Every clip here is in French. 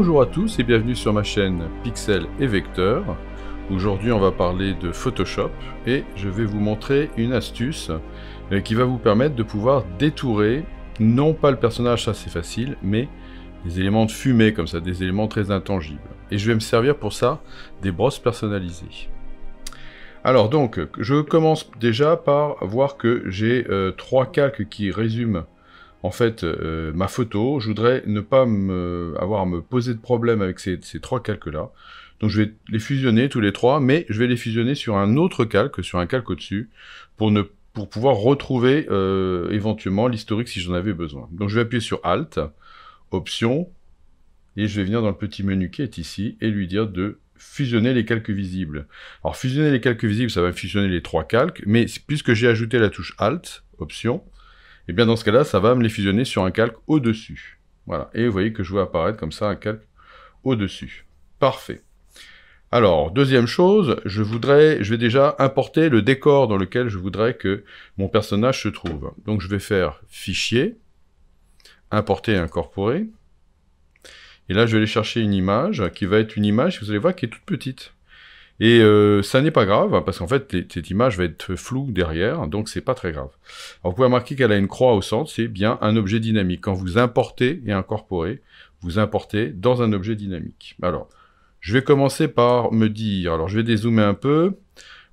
Bonjour à tous et bienvenue sur ma chaîne Pixel et Vecteur. Aujourd'hui on va parler de Photoshop et je vais vous montrer une astuce qui va vous permettre de pouvoir détourer, non pas le personnage, ça c'est facile, mais des éléments de fumée comme ça, des éléments très intangibles. Et je vais me servir pour ça des brosses personnalisées. Alors donc, je commence déjà par voir que j'ai 3 calques qui résument en fait ma photo. Je voudrais ne pas avoir à me poser de problème avec ces 3 calques-là. Donc je vais les fusionner tous les 3, mais je vais les fusionner sur un autre calque, sur un calque au-dessus, pour pouvoir retrouver éventuellement l'historique si j'en avais besoin. Donc je vais appuyer sur Alt, Option, et je vais venir dans le petit menu qui est ici, et lui dire de fusionner les calques visibles. Alors fusionner les calques visibles, ça va fusionner les 3 calques, mais puisque j'ai ajouté la touche Alt, Option, et bien dans ce cas-là, ça va me les fusionner sur un calque au-dessus. Voilà, et vous voyez que je vois apparaître comme ça un calque au-dessus. Parfait. Alors, deuxième chose, je vais déjà importer le décor dans lequel je voudrais que mon personnage se trouve. Donc je vais faire Fichier, Importer et incorporer. Et là, je vais aller chercher une image qui va être une image, vous allez voir, qui est toute petite. Et ça n'est pas grave, parce qu'en fait, cette image va être floue derrière, donc c'est pas très grave. Alors, vous pouvez remarquer qu'elle a une croix au centre, c'est bien un objet dynamique. Quand vous importez et incorporez, vous importez dans un objet dynamique. Alors, je vais commencer par me dire, alors je vais dézoomer un peu,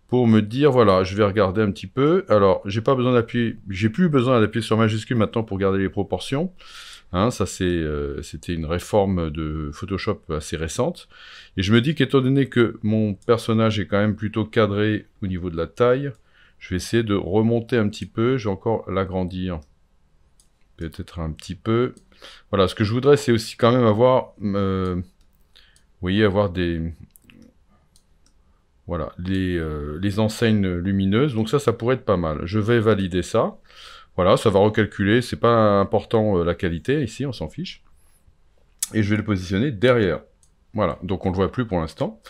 pour me dire, voilà, je vais regarder un petit peu. Alors, j'ai plus besoin d'appuyer sur majuscule maintenant pour garder les proportions. Hein, ça, c'était une réforme de Photoshop assez récente. Et je me dis qu'étant donné que mon personnage est quand même plutôt cadré au niveau de la taille, je vais essayer de remonter un petit peu. Je vais encore l'agrandir. Peut-être un petit peu. Voilà, ce que je voudrais, c'est aussi quand même avoir... vous voyez, avoir des... Voilà, les enseignes lumineuses. Donc ça pourrait être pas mal. Je vais valider ça. Voilà, ça va recalculer, c'est pas important la qualité, ici on s'en fiche. Et je vais le positionner derrière. Voilà, donc on le voit plus pour l'instant.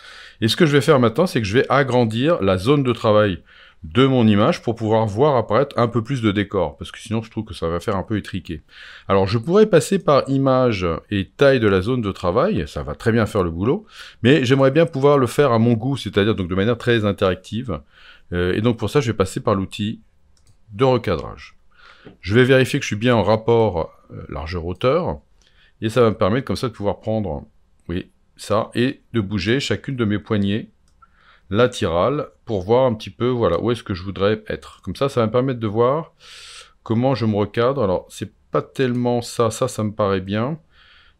Et ce que je vais faire maintenant, c'est que je vais agrandir la zone de travail de mon image pour pouvoir voir apparaître un peu plus de décor, parce que sinon je trouve que ça va faire un peu étriqué. Alors je pourrais passer par image et taille de la zone de travail, ça va très bien faire le boulot, mais j'aimerais bien pouvoir le faire à mon goût, c'est-à-dire donc de manière très interactive. Et donc pour ça, je vais passer par l'outil de recadrage. Je vais vérifier que je suis bien en rapport largeur-hauteur, et ça va me permettre comme ça de pouvoir prendre, oui, ça, et de bouger chacune de mes poignées latérales pour voir un petit peu, voilà, où est-ce que je voudrais être. Comme ça va me permettre de voir comment je me recadre. Alors, c'est pas tellement ça me paraît bien.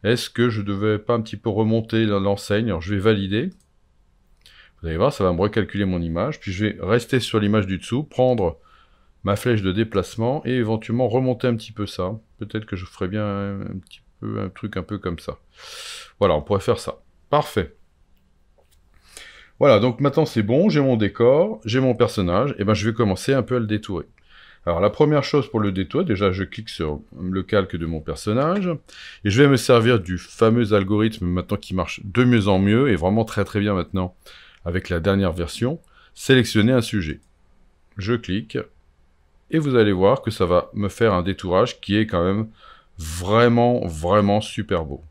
Est-ce que je devais pas un petit peu remonter l'enseigne? Alors, je vais valider. Vous allez voir, ça va me recalculer mon image, puis je vais rester sur l'image du dessous, prendre ma flèche de déplacement et éventuellement remonter un petit peu ça. Peut-être que je ferais bien un petit peu un truc un peu comme ça. Voilà, on pourrait faire ça. Parfait. Voilà, donc maintenant c'est bon, j'ai mon décor, j'ai mon personnage, et ben je vais commencer un peu à le détourer. Alors la première chose pour le détourer, déjà je clique sur le calque de mon personnage, et je vais me servir du fameux algorithme maintenant qui marche de mieux en mieux, et vraiment très très bien maintenant avec la dernière version, sélectionner un sujet. Je clique, et vous allez voir que ça va me faire un détourage qui est quand même vraiment super beau.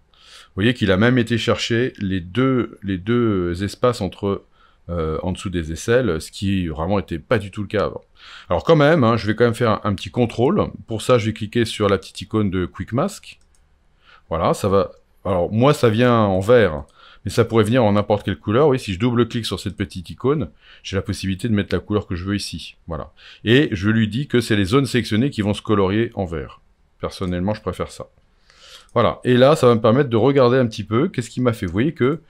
Vous voyez qu'il a même été chercher les deux espaces entre en dessous des aisselles, ce qui vraiment n'était pas du tout le cas avant. Alors quand même, hein, je vais quand même faire un petit contrôle. Pour ça, je vais cliquer sur la petite icône de Quick Mask. Voilà, ça va... Alors moi, ça vient en vert, mais ça pourrait venir en n'importe quelle couleur. Oui, si je double-clique sur cette petite icône, j'ai la possibilité de mettre la couleur que je veux ici. Voilà. Et je lui dis que c'est les zones sélectionnées qui vont se colorier en vert. Personnellement, je préfère ça. Voilà. Et là, ça va me permettre de regarder un petit peu qu'est-ce qu'il m'a fait. Vous voyez que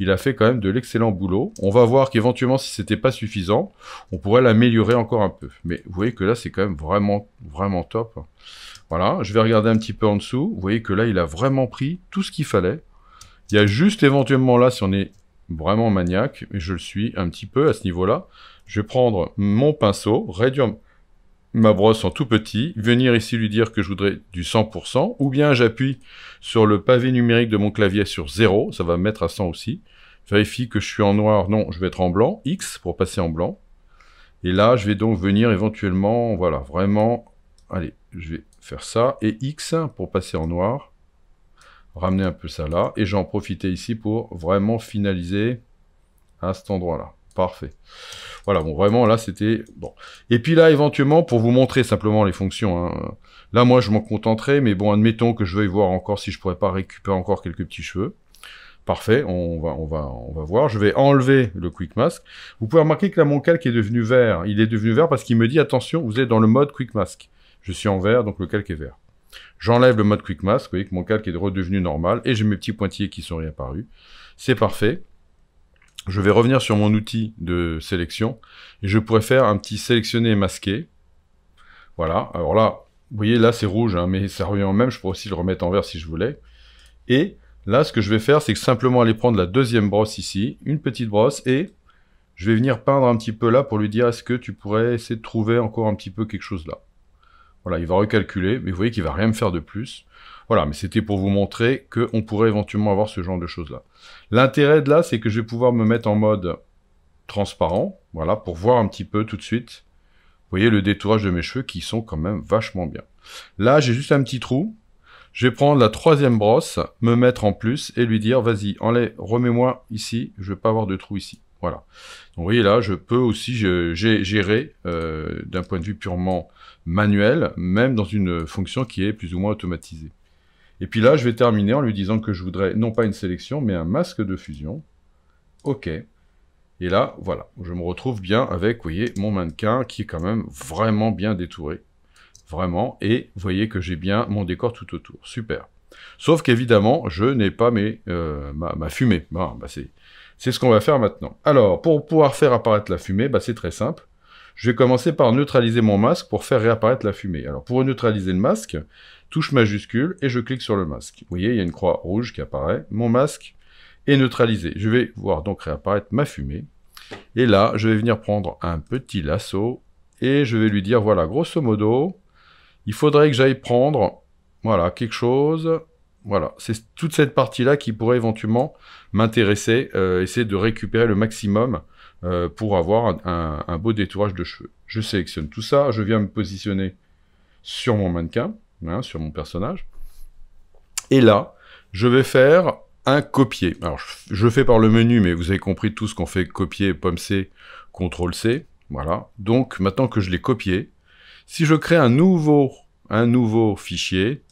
il a fait quand même de l'excellent boulot. On va voir qu'éventuellement, si c'était pas suffisant, on pourrait l'améliorer encore un peu. Mais vous voyez que là, c'est quand même vraiment top. Voilà. Je vais regarder un petit peu en dessous. Vous voyez que là, il a vraiment pris tout ce qu'il fallait. Il y a juste éventuellement là, si on est vraiment maniaque, et je le suis un petit peu à ce niveau-là, je vais prendre mon pinceau, réduire ma brosse en tout petit, venir ici lui dire que je voudrais du 100%, ou bien j'appuie sur le pavé numérique de mon clavier sur 0, ça va me mettre à 100 aussi. Vérifie que je suis en noir, non, je vais être en blanc, X pour passer en blanc. Et là, je vais donc venir éventuellement, voilà, vraiment, allez, je vais faire ça, et X pour passer en noir. ramener un peu ça là, et j'en profiter ici pour vraiment finaliser à cet endroit-là. Parfait. Voilà, bon, vraiment, là, c'était... bon. Et puis là, éventuellement, pour vous montrer simplement les fonctions, hein, là, moi, je m'en contenterai, mais bon, admettons que je veuille voir encore si je pourrais pas récupérer encore quelques petits cheveux. Parfait, on va voir. Je vais enlever le Quick Mask. Vous pouvez remarquer que là, mon calque est devenu vert. Il est devenu vert parce qu'il me dit, attention, vous êtes dans le mode Quick Mask. Je suis en vert, donc le calque est vert. J'enlève le mode Quick Mask, vous voyez que mon calque est redevenu normal, et j'ai mes petits pointillés qui sont réapparus. C'est parfait. Je vais revenir sur mon outil de sélection, et je pourrais faire un petit sélectionner et masquer. Voilà, alors là, vous voyez, là c'est rouge, hein, mais ça revient au même, je pourrais aussi le remettre en vert si je voulais. Et là, ce que je vais faire, c'est que simplement aller prendre la deuxième brosse ici, une petite brosse, et je vais venir peindre un petit peu là pour lui dire, est-ce que tu pourrais essayer de trouver encore un petit peu quelque chose là. Voilà, il va recalculer, mais vous voyez qu'il va rien me faire de plus. Voilà, mais c'était pour vous montrer qu'on pourrait éventuellement avoir ce genre de choses-là. L'intérêt de là, c'est que je vais pouvoir me mettre en mode transparent, voilà, pour voir un petit peu tout de suite. Vous voyez le détourage de mes cheveux qui sont quand même vachement bien. Là, j'ai juste un petit trou. Je vais prendre la troisième brosse, me mettre en plus et lui dire, vas-y, enlève, remets-moi ici, je ne veux pas avoir de trou ici. Voilà. Donc, vous voyez là, je peux aussi gérer d'un point de vue purement manuel, même dans une fonction qui est plus ou moins automatisée. Et puis là, je vais terminer en lui disant que je voudrais non pas une sélection, mais un masque de fusion. OK. Et là, voilà, je me retrouve bien avec, vous voyez, mon mannequin qui est quand même vraiment bien détouré. Vraiment. Et vous voyez que j'ai bien mon décor tout autour. Super. Sauf qu'évidemment, je n'ai pas ma fumée. Bon, bah c'est ce qu'on va faire maintenant. Alors, pour pouvoir faire apparaître la fumée, bah c'est très simple. Je vais commencer par neutraliser mon masque pour faire réapparaître la fumée. Alors, pour neutraliser le masque, touche majuscule et je clique sur le masque. Vous voyez, il y a une croix rouge qui apparaît. Mon masque est neutralisé. Je vais voir donc réapparaître ma fumée. Et là, je vais venir prendre un petit lasso et je vais lui dire, voilà, grosso modo, il faudrait que j'aille prendre, voilà, quelque chose. Voilà, c'est toute cette partie-là qui pourrait éventuellement m'intéresser, essayer de récupérer le maximum pour avoir un beau détourage de cheveux. Je sélectionne tout ça, je viens me positionner sur mon mannequin, hein, sur mon personnage. Et là, je vais faire un copier. Alors, je le fais par le menu, mais vous avez compris tout ce qu'on fait, copier, pomme C, CTRL C. Voilà, donc maintenant que je l'ai copié, si je crée un nouveau fichier,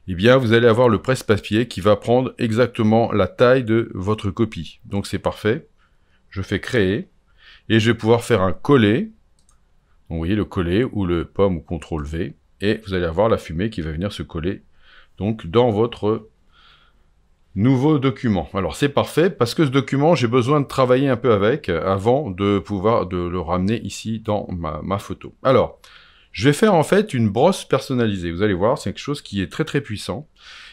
eh bien, vous allez avoir le presse-papier qui va prendre exactement la taille de votre copie. Donc, c'est parfait. Je fais créer et je vais pouvoir faire un coller. Donc, vous voyez le coller ou le pomme ou CTRL V et vous allez avoir la fumée qui va venir se coller donc dans votre nouveau document. Alors, c'est parfait parce que ce document, j'ai besoin de travailler un peu avec avant de pouvoir le ramener ici dans ma photo. Alors, je vais faire en fait une brosse personnalisée. Vous allez voir, c'est quelque chose qui est très très puissant.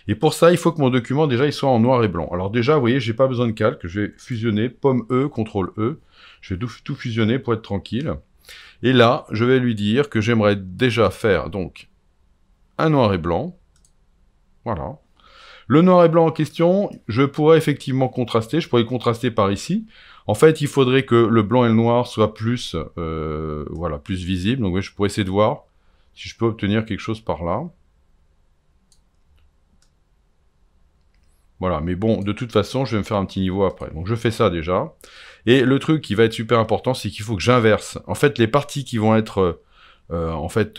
Et pour ça, il faut que mon document déjà il soit en noir et blanc. Alors déjà, vous voyez, j'ai pas besoin de calque. Je vais fusionner pomme E, CTRL E. Je vais tout fusionner pour être tranquille. Et là, je vais lui dire que j'aimerais déjà faire donc un noir et blanc. Voilà. Le noir et blanc en question, je pourrais effectivement contraster. Je pourrais contraster par ici. En fait, il faudrait que le blanc et le noir soient plus, voilà, plus visibles. Donc, je pourrais essayer de voir si je peux obtenir quelque chose par là. Voilà, mais bon, de toute façon, je vais me faire un petit niveau après. Donc, je fais ça déjà. Et le truc qui va être super important, c'est qu'il faut que j'inverse. En fait, les parties qui vont être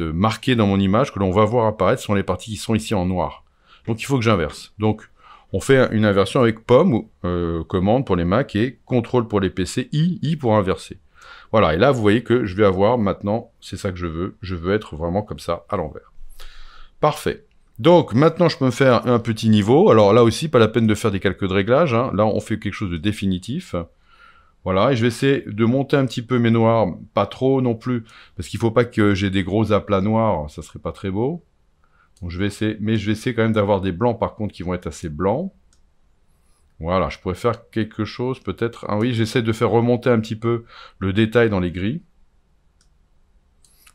marquées dans mon image, que l'on va voir apparaître, sont les parties qui sont ici en noir. Donc, il faut que j'inverse. Donc, on fait une inversion avec pomme, commande pour les Mac, et contrôle pour les PC, I pour inverser. Voilà, et là, vous voyez que je vais avoir maintenant, c'est ça que je veux être vraiment comme ça, à l'envers. Parfait. Donc, maintenant, je peux me faire un petit niveau. Alors là aussi, pas la peine de faire des calculs de réglage, hein. Là, on fait quelque chose de définitif. Voilà, et je vais essayer de monter un petit peu mes noirs, pas trop non plus, parce qu'il ne faut pas que j'ai des gros aplats noirs, ça serait pas très beau. Donc je vais essayer, mais je vais essayer quand même d'avoir des blancs par contre qui vont être assez blancs. Voilà, je pourrais faire quelque chose peut-être. Ah oui, j'essaie de faire remonter un petit peu le détail dans les gris.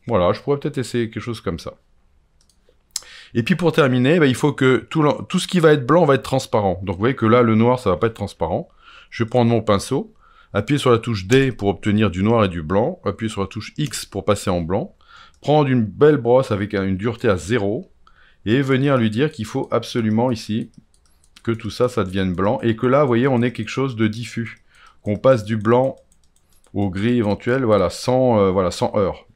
Voilà, je pourrais peut-être essayer quelque chose comme ça. Et puis pour terminer, bah, il faut que tout ce qui va être blanc va être transparent. Donc vous voyez que là, le noir, ça va pas être transparent. Je vais prendre mon pinceau, appuyer sur la touche D pour obtenir du noir et du blanc, appuyer sur la touche X pour passer en blanc, prendre une belle brosse avec une dureté à 0, et venir lui dire qu'il faut absolument ici que tout ça, ça devienne blanc. Et que là, vous voyez, on est quelque chose de diffus. Qu'on passe du blanc au gris éventuel, voilà, sans heurts,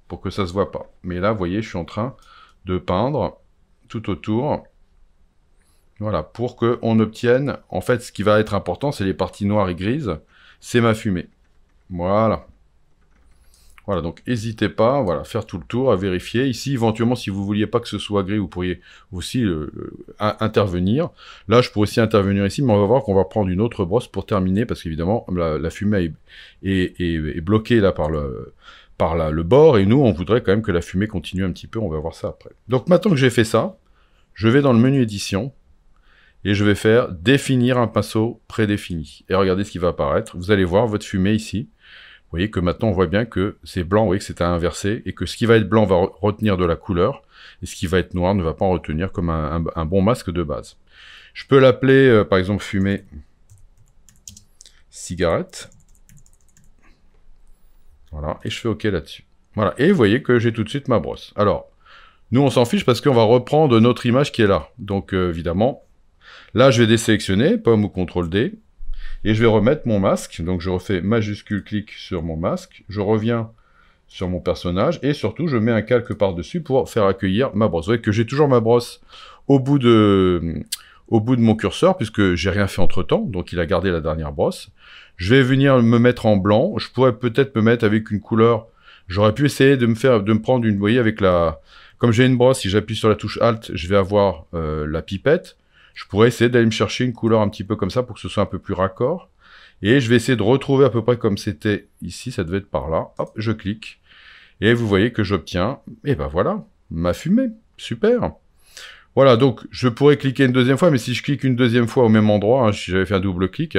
pour que ça se voit pas. Mais là, vous voyez, je suis en train de peindre tout autour. Voilà, pour qu'on obtienne, en fait, ce qui va être important, c'est les parties noires et grises, c'est ma fumée. Voilà. Voilà, donc n'hésitez pas, voilà, faire tout le tour, à vérifier. Ici, éventuellement, si vous ne vouliez pas que ce soit gris, vous pourriez aussi intervenir. Là, je pourrais aussi intervenir ici, mais on va voir qu'on va prendre une autre brosse pour terminer, parce qu'évidemment, la fumée est bloquée là par le bord, et nous, on voudrait quand même que la fumée continue un petit peu, on va voir ça après. Donc maintenant que j'ai fait ça, je vais dans le menu édition, et je vais faire définir un pinceau prédéfini. Et regardez ce qui va apparaître. Vous allez voir votre fumée ici. Vous voyez que maintenant on voit bien que c'est blanc, vous voyez que c'est à inverser, et que ce qui va être blanc va retenir de la couleur, et ce qui va être noir ne va pas en retenir comme un bon masque de base. Je peux l'appeler par exemple fumée cigarette. Voilà, et je fais OK là-dessus. Voilà, et vous voyez que j'ai tout de suite ma brosse. Alors, nous on s'en fiche parce qu'on va reprendre notre image qui est là. Donc évidemment, là je vais désélectionner, pomme ou CTRL D, et je vais remettre mon masque. Donc je refais majuscule clic sur mon masque, je reviens sur mon personnage, et surtout je mets un calque par-dessus pour faire accueillir ma brosse. Vous voyez que j'ai toujours ma brosse au bout de mon curseur, puisque j'ai rien fait entre-temps, donc il a gardé la dernière brosse. Je vais venir me mettre en blanc, je pourrais peut-être me mettre avec une couleur, j'aurais pu essayer de me prendre une, vous voyez, avec la... Comme j'ai une brosse, si j'appuie sur la touche Alt, je vais avoir la pipette. Je pourrais essayer d'aller me chercher une couleur un petit peu comme ça pour que ce soit un peu plus raccord. Et je vais essayer de retrouver à peu près comme c'était ici, ça devait être par là. Hop, je clique. Et vous voyez que j'obtiens, et ben voilà, ma fumée. Super. Voilà, donc je pourrais cliquer une deuxième fois, mais si je clique une deuxième fois au même endroit, hein, si j'avais fait un double clic,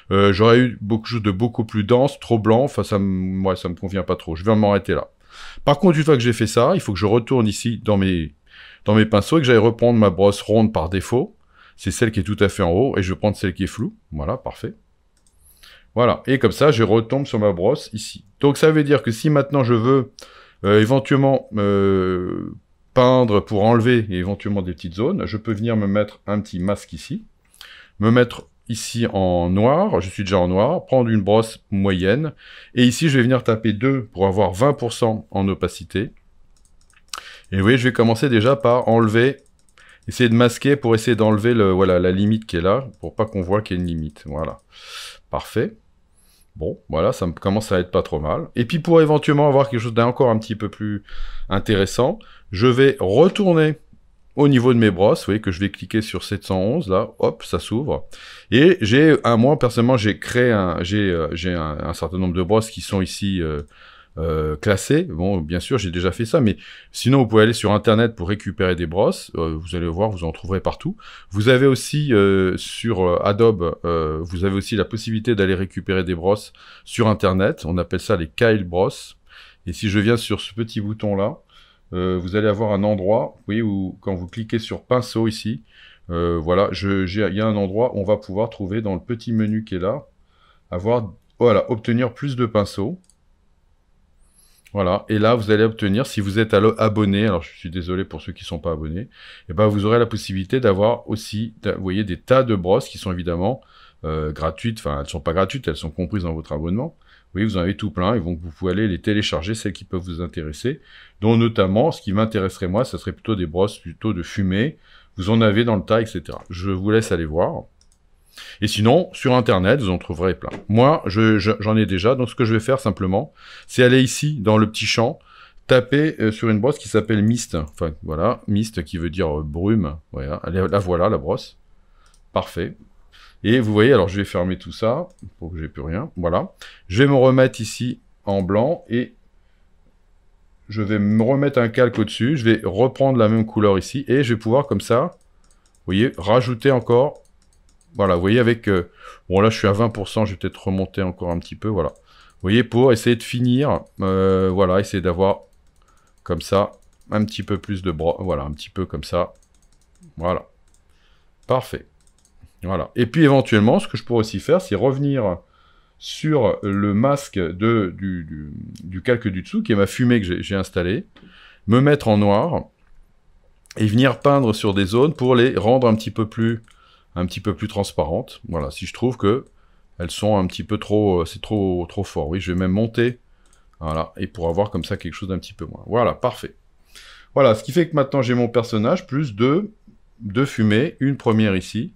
j'aurais eu quelque chose de beaucoup plus dense, trop blanc, enfin ça me convient pas trop. Je vais m'arrêter là. Par contre, une fois que j'ai fait ça, il faut que je retourne ici dans mes pinceaux et que j'aille reprendre ma brosse ronde par défaut. C'est celle qui est tout à fait en haut, et je vais prendre celle qui est floue. Voilà, parfait. Voilà, et comme ça, je retombe sur ma brosse ici. Donc ça veut dire que si maintenant je veux éventuellement peindre pour enlever éventuellement des petites zones, je peux venir me mettre un petit masque ici, me mettre ici en noir, je suis déjà en noir, prendre une brosse moyenne, et ici je vais venir taper 2 pour avoir 20% en opacité. Et vous voyez, je vais commencer déjà par enlever, essayer de masquer pour essayer d'enlever voilà, la limite qui est là, pour pas qu'on voit qu'il y a une limite. Voilà, parfait. Bon, voilà, ça me commence à être pas trop mal. Et puis pour éventuellement avoir quelque chose d'encore un petit peu plus intéressant, je vais retourner au niveau de mes brosses. Vous voyez que je vais cliquer sur 711, là, hop, ça s'ouvre. Et moi, personnellement, j'ai créé un certain nombre de brosses qui sont ici classées. Bon, bien sûr, j'ai déjà fait ça, mais sinon, vous pouvez aller sur Internet pour récupérer des brosses. Vous allez voir, vous en trouverez partout. Vous avez aussi, sur Adobe, vous avez aussi la possibilité d'aller récupérer des brosses sur Internet. On appelle ça les Kyle brosses. Et si je viens sur ce petit bouton-là, vous allez avoir un endroit, vous voyez, où quand vous cliquez sur pinceau ici, voilà, il y a un endroit où on va pouvoir trouver dans le petit menu qui est là, voilà, obtenir plus de pinceaux. Voilà, et là vous allez obtenir, si vous êtes abonné, alors je suis désolé pour ceux qui ne sont pas abonnés, et ben vous aurez la possibilité d'avoir aussi, vous voyez, des tas de brosses qui sont évidemment gratuites, enfin elles ne sont pas gratuites, elles sont comprises dans votre abonnement. Oui, vous en avez tout plein, et donc vous pouvez aller les télécharger, celles qui peuvent vous intéresser, dont notamment, ce qui m'intéresserait moi, ça serait plutôt des brosses plutôt de fumée, vous en avez dans le tas, etc. Je vous laisse aller voir. Et sinon, sur Internet, vous en trouverez plein. Moi, j'en ai déjà, donc ce que je vais faire simplement, c'est aller ici, dans le petit champ, taper sur une brosse qui s'appelle Mist. Enfin, voilà, Mist qui veut dire brume. Voilà, la voilà, la brosse. Parfait. Et vous voyez, alors je vais fermer tout ça, pour que j'ai plus rien. Voilà. Je vais me remettre ici en blanc, et je vais me remettre un calque au-dessus. Je vais reprendre la même couleur ici, et je vais pouvoir, comme ça, vous voyez, rajouter encore... Voilà, vous voyez, avec... bon, là, je suis à 20%, je vais peut-être remonter encore un petit peu, voilà. Vous voyez, pour essayer de finir, voilà, essayer d'avoir, comme ça, un petit peu plus de bras, voilà, un petit peu comme ça. Voilà. Parfait. Voilà. Et puis, éventuellement, ce que je pourrais aussi faire, c'est revenir sur le masque du calque du dessous, qui est ma fumée que j'ai installée, me mettre en noir, et venir peindre sur des zones pour les rendre un petit peu plus... un petit peu plus transparentes. Voilà, si je trouve que elles sont un petit peu trop, c'est trop fort. Oui, je vais même monter, voilà, et pour avoir comme ça quelque chose d'un petit peu moins. Voilà, parfait. Voilà, ce qui fait que maintenant j'ai mon personnage, plus deux fumées, une première ici,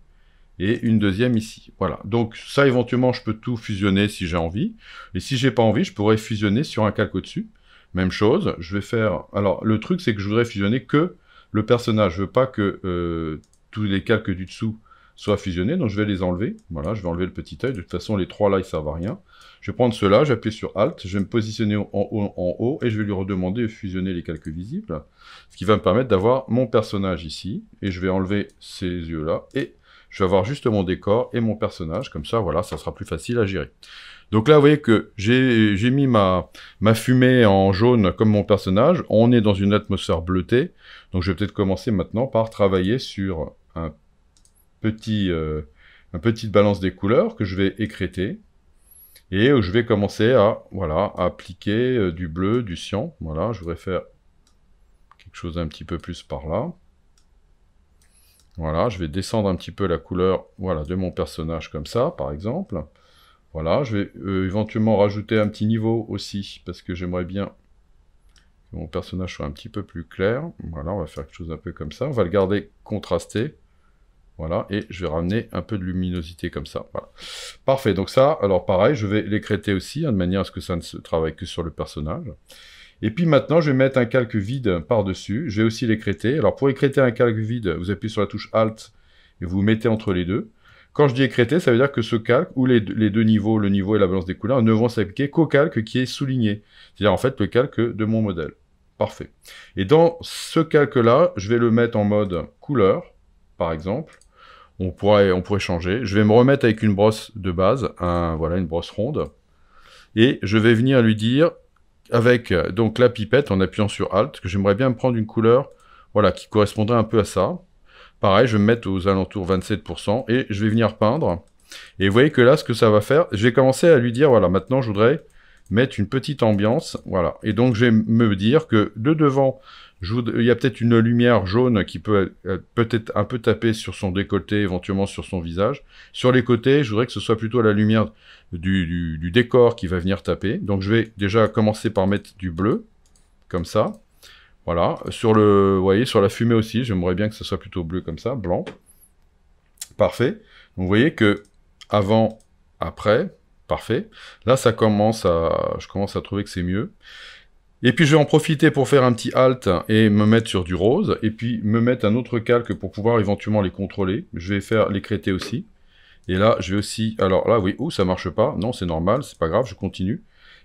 et une deuxième ici. Voilà, donc ça éventuellement je peux tout fusionner si j'ai envie, et si j'ai pas envie, je pourrais fusionner sur un calque au-dessus. Même chose, je vais faire... Alors, le truc, c'est que je voudrais fusionner que le personnage. Je veux pas que tous les calques du dessous soient fusionnés, donc je vais les enlever. Voilà, je vais enlever le petit œil. De toute façon, les trois là, ils servent à rien. Je vais prendre ceux-là, j'appuie sur Alt, je vais me positionner en haut, et je vais lui redemander de fusionner les calques visibles, ce qui va me permettre d'avoir mon personnage ici, et je vais enlever ces yeux-là, et je vais avoir juste mon décor et mon personnage, comme ça, voilà, ça sera plus facile à gérer. Donc là, vous voyez que j'ai mis ma fumée en jaune comme mon personnage. On est dans une atmosphère bleutée. Donc je vais peut-être commencer maintenant par travailler sur une petite balance des couleurs que je vais écrêter. Et je vais commencer à, voilà, à appliquer du bleu, du cyan. Voilà, je voudrais faire quelque chose un petit peu plus par là. Voilà, je vais descendre un petit peu la couleur, voilà, de mon personnage comme ça, par exemple. Voilà, je vais éventuellement rajouter un petit niveau aussi, parce que j'aimerais bien que mon personnage soit un petit peu plus clair. Voilà, on va faire quelque chose un peu comme ça. On va le garder contrasté. Voilà, et je vais ramener un peu de luminosité comme ça. Voilà. Parfait, donc ça, alors pareil, je vais l'écrêter aussi, hein, de manière à ce que ça ne se travaille que sur le personnage. Et puis maintenant, je vais mettre un calque vide par-dessus. Je vais aussi l'écrêter. Alors pour écrêter un calque vide, vous appuyez sur la touche Alt et vous mettez entre les deux. Quand je dis écrêter, ça veut dire que ce calque, ou les deux niveaux, le niveau et la balance des couleurs, ne vont s'appliquer qu'au calque qui est souligné. C'est-à-dire en fait le calque de mon modèle. Parfait. Et dans ce calque-là, je vais le mettre en mode couleur, par exemple. On pourrait changer. Je vais me remettre avec une brosse de base, voilà, une brosse ronde. Et je vais venir lui dire, avec donc la pipette, en appuyant sur Alt, que j'aimerais bien me prendre une couleur, voilà, qui correspondrait un peu à ça. Pareil, je vais me mettre aux alentours 27% et je vais venir peindre. Et vous voyez que là, ce que ça va faire, je vais commencer à lui dire, voilà, maintenant je voudrais mettre une petite ambiance, voilà. Et donc je vais me dire que de devant, il y a peut-être une lumière jaune qui peut peut-être un peu taper sur son décolleté, éventuellement sur son visage. Sur les côtés, je voudrais que ce soit plutôt la lumière du décor qui va venir taper. Donc je vais déjà commencer par mettre du bleu, comme ça. Voilà, vous voyez, sur la fumée aussi, j'aimerais bien que ce soit plutôt bleu comme ça, blanc. Parfait. Donc, vous voyez que avant, après, parfait. Là, je commence à trouver que c'est mieux. Et puis, je vais en profiter pour faire un petit Alt et me mettre sur du rose. Et puis, me mettre un autre calque pour pouvoir éventuellement les contrôler. Je vais faire l'écrêter aussi. Et là, je vais aussi... Alors là, oui, ça marche pas. Non, c'est normal, c'est pas grave, je continue.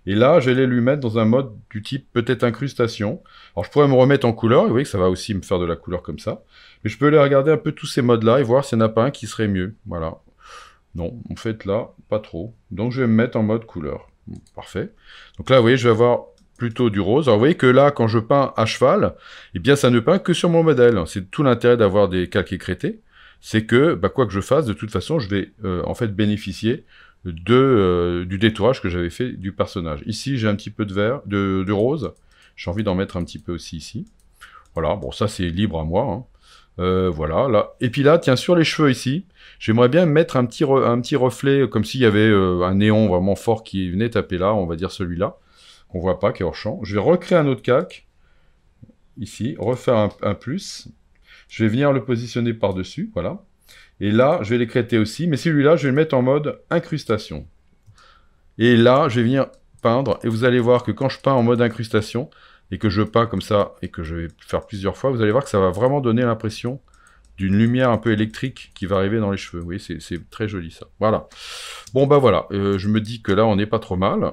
Et là, j'allais lui mettre dans un mode du type peut-être incrustation. Alors, je pourrais me remettre en couleur. Et vous voyez que ça va aussi me faire de la couleur comme ça. Mais je peux aller regarder un peu tous ces modes-là et voir s'il n'y en a pas un qui serait mieux. Voilà. Non, en fait, là, pas trop. Donc, je vais me mettre en mode couleur. Bon, parfait. Donc là, vous voyez, je vais avoir plutôt du rose. Alors, vous voyez que là, quand je peins à cheval, eh bien, ça ne peint que sur mon modèle. C'est tout l'intérêt d'avoir des calques écrêtés. C'est que, quoi que je fasse, de toute façon, je vais en fait bénéficier du détourage que j'avais fait du personnage. Ici, j'ai un petit peu de vert, de rose. J'ai envie d'en mettre un petit peu aussi ici. Voilà, bon, ça, c'est libre à moi, hein. Voilà, là. Et puis là, tiens, sur les cheveux ici, j'aimerais bien mettre un petit reflet, comme s'il y avait un néon vraiment fort qui venait taper là, on va dire celui-là, qu'on voit pas, qui est hors champ. Je vais recréer un autre calque, ici, refaire un plus. Je vais venir le positionner par-dessus, voilà. Et là, je vais l'écrêter aussi, mais celui-là, je vais le mettre en mode incrustation. Et là, je vais venir peindre, et vous allez voir que quand je peins en mode incrustation, et que je peins comme ça, et que je vais faire plusieurs fois, vous allez voir que ça va vraiment donner l'impression d'une lumière un peu électrique qui va arriver dans les cheveux. Oui, c'est très joli ça. Voilà. Bon, bah voilà, je me dis que là, on n'est pas trop mal.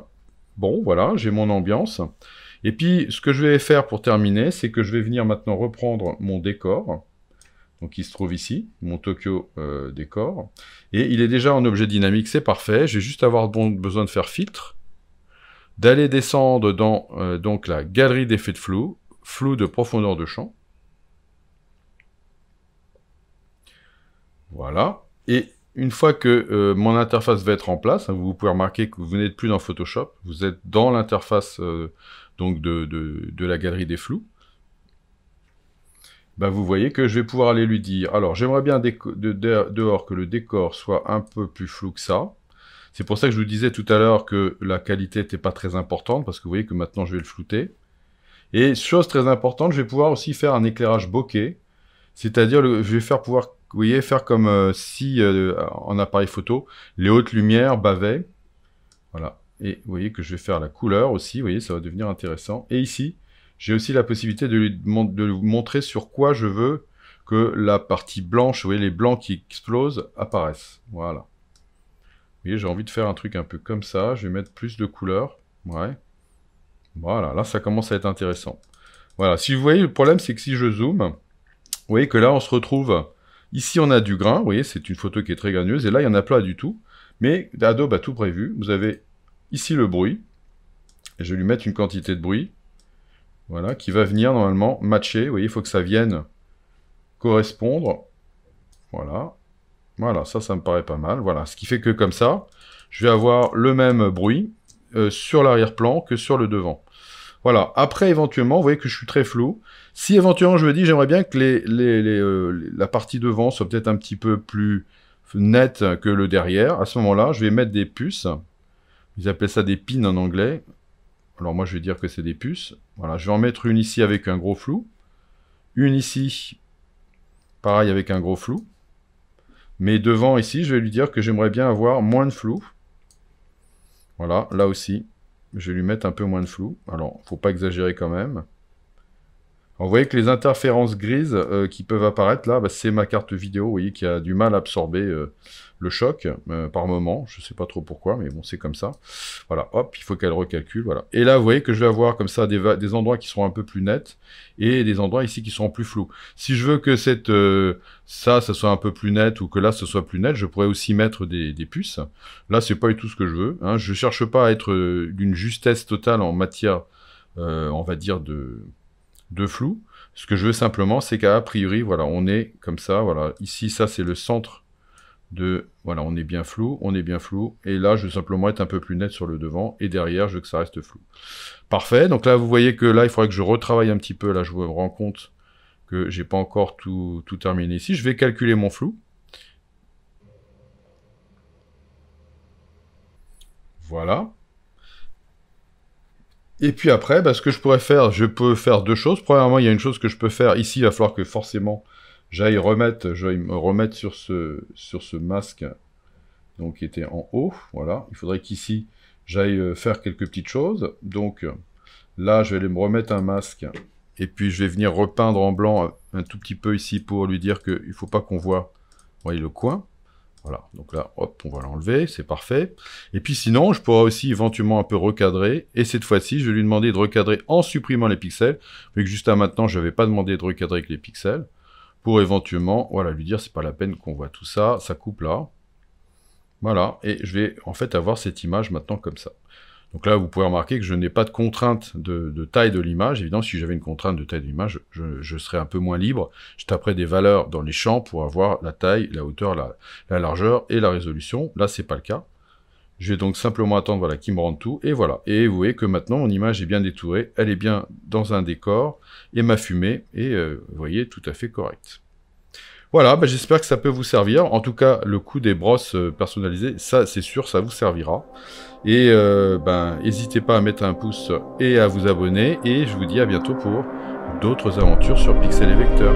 Bon, voilà, j'ai mon ambiance. Et puis, ce que je vais faire pour terminer, c'est que je vais venir maintenant reprendre mon décor. Donc, il se trouve ici, mon Tokyo décor. Et il est déjà en objet dynamique, c'est parfait. Je vais juste avoir besoin de faire filtre, d'aller descendre dans donc la galerie d'effets de flou, flou de profondeur de champ. Voilà. Et une fois que mon interface va être en place, hein, vous pouvez remarquer que vous n'êtes plus dans Photoshop, vous êtes dans l'interface donc de la galerie des flous. bah, vous voyez que je vais pouvoir aller lui dire, alors j'aimerais bien dehors que le décor soit un peu plus flou que ça. C'est pour ça que je vous disais tout à l'heure que la qualité n'était pas très importante, parce que vous voyez que maintenant je vais le flouter. Et chose très importante, je vais pouvoir aussi faire un éclairage bokeh, c'est-à-dire je vais faire pouvoir, vous voyez, faire comme si en appareil photo, les hautes lumières bavaient. Voilà. Et vous voyez que je vais faire la couleur aussi, vous voyez, ça va devenir intéressant. Et ici, j'ai aussi la possibilité de lui montrer sur quoi je veux que la partie blanche, vous voyez, les blancs qui explosent, apparaissent. Voilà. Vous voyez, j'ai envie de faire un truc un peu comme ça. Je vais mettre plus de couleurs. Ouais. Voilà, là, ça commence à être intéressant. Voilà, si vous voyez, le problème, c'est que si je zoome, vous voyez que là, on se retrouve... Ici, on a du grain, vous voyez, c'est une photo qui est très graineuse, et là, il n'y en a pas du tout. Mais Adobe a tout prévu. Vous avez ici le bruit. Et je vais lui mettre une quantité de bruit. Voilà, qui va venir normalement matcher. Vous voyez, il faut que ça vienne correspondre. Voilà. Voilà, ça me paraît pas mal. Voilà, ce qui fait que comme ça, je vais avoir le même bruit sur l'arrière-plan que sur le devant. Voilà, après éventuellement, vous voyez que je suis très flou. Si éventuellement je me dis, j'aimerais bien que la partie devant soit peut-être un petit peu plus nette que le derrière, à ce moment-là, je vais mettre des puces. Ils appellent ça des pins en anglais. Alors moi je vais dire que c'est des puces. Voilà, je vais en mettre une ici avec un gros flou. Une ici, pareil avec un gros flou. Mais devant ici, je vais lui dire que j'aimerais bien avoir moins de flou. Voilà, là aussi, je vais lui mettre un peu moins de flou. Alors, faut pas exagérer quand même. Alors, vous voyez que les interférences grises qui peuvent apparaître là, bah, c'est ma carte vidéo, vous voyez, qui a du mal à absorber le choc par moment. Je sais pas trop pourquoi, mais bon, c'est comme ça. Voilà, hop, il faut qu'elle recalcule, voilà. Et là, vous voyez que je vais avoir comme ça des endroits qui seront un peu plus nets et des endroits ici qui seront plus flous. Si je veux que ça soit un peu plus net ou que là, ce soit plus net, je pourrais aussi mettre des puces. Là, c'est pas du tout ce que je veux. Hein. Je cherche pas à être d'une justesse totale en matière, on va dire, de flou. Ce que je veux simplement, c'est qu'à priori, voilà, on est comme ça, voilà. Ici, ça, c'est le centre de... Voilà, on est bien flou, et là, je veux simplement être un peu plus net sur le devant, et derrière, je veux que ça reste flou. Parfait, donc là, vous voyez que là, il faudrait que je retravaille un petit peu, là, je me rends compte que j'ai pas encore tout terminé ici. Je vais calculer mon flou. Voilà. Et puis après, bah, ce que je pourrais faire, je peux faire deux choses. Premièrement, il y a une chose que je peux faire. Ici, il va falloir que forcément, j'aille me remettre sur ce masque donc, qui était en haut. Voilà. Il faudrait qu'ici, j'aille faire quelques petites choses. Donc là, je vais aller me remettre un masque. Et puis, je vais venir repeindre en blanc un tout petit peu ici pour lui dire qu'il ne faut pas qu'on voit, vous voyez, le coin. Voilà, donc là, hop, on va l'enlever, c'est parfait. Et puis sinon, je pourrais aussi éventuellement un peu recadrer, et cette fois-ci, je vais lui demander de recadrer en supprimant les pixels, vu que juste à maintenant, je n'avais pas demandé de recadrer avec les pixels, pour éventuellement, voilà, lui dire, c'est pas la peine qu'on voit tout ça, ça coupe là. Voilà, et je vais en fait avoir cette image maintenant comme ça. Donc là, vous pouvez remarquer que je n'ai pas de contrainte de taille de l'image. Évidemment, si j'avais une contrainte de taille de l'image, je serais un peu moins libre. Je taperais des valeurs dans les champs pour avoir la taille, la hauteur, la largeur et la résolution. Là, c'est pas le cas. Je vais donc simplement attendre voilà, qu'il me rende tout. Et voilà. Et vous voyez que maintenant, mon image est bien détourée. Elle est bien dans un décor. Et ma fumée est, vous voyez, tout à fait correcte. Voilà, bah, j'espère que ça peut vous servir. En tout cas, le coup des brosses personnalisées, ça, c'est sûr, ça vous servira. Et n'hésitez pas à mettre un pouce et à vous abonner. Et je vous dis à bientôt pour d'autres aventures sur Pixel et Vecteur.